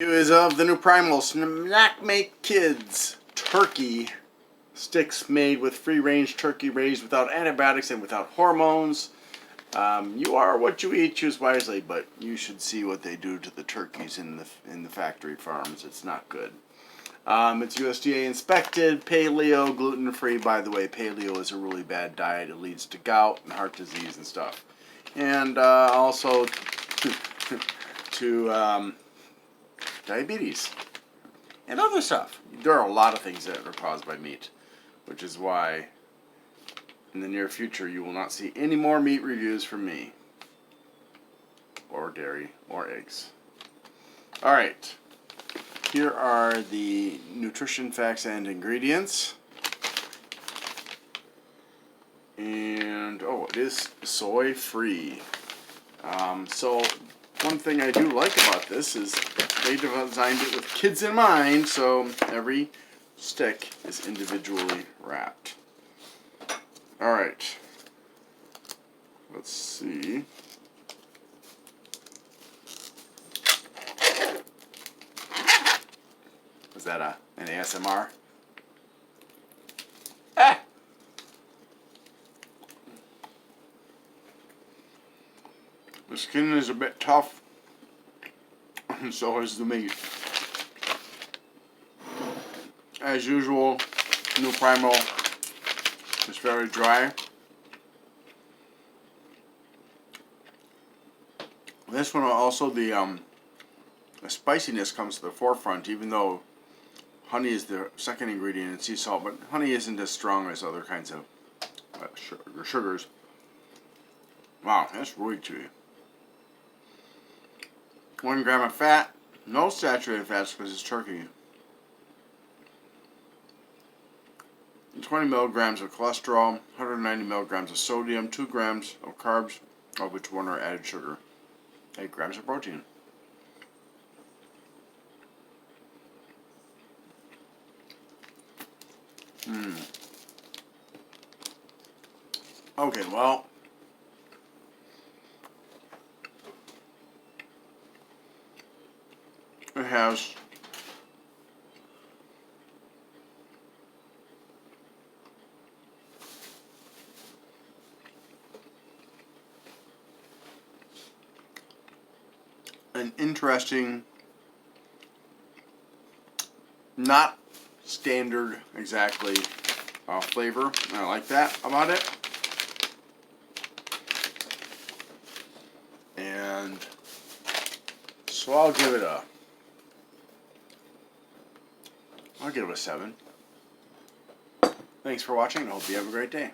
Is of the new Primal Snack Make Kids turkey sticks made with free-range turkey raised without antibiotics and without hormones. You are what you eat. Choose wisely, but you should see what they do to the turkeys in the factory farms. It's not good. It's USDA inspected, paleo, gluten-free. By the way, paleo is a really bad diet. It leads to gout and heart disease and stuff, and also to diabetes and other stuff. There are a lot of things that are caused by meat, which is why in the near future you will not see any more meat reviews from me, or dairy, or eggs. Alright, here are the nutrition facts and ingredients. And, oh, it is soy free. So one thing I do like about this is they designed it with kids in mind, so every stick is individually wrapped. Alright. Let's see. Was that an ASMR? Ah! The skin is a bit tough, and so is the meat. As usual, new Primal is very dry. This one also, the spiciness comes to the forefront, even though honey is the second ingredient in sea salt, but honey isn't as strong as other kinds of sugars. Wow, that's really chewy. 1 gram of fat, no saturated fats because it's turkey. 20 milligrams of cholesterol, 190 milligrams of sodium, 2 grams of carbs, of which 1 are added sugar, 8 grams of protein. Okay, well, it has an interesting, not standard exactly flavor. I like that about it. And so I'll give it a 7. Thanks for watching, and I hope you have a great day.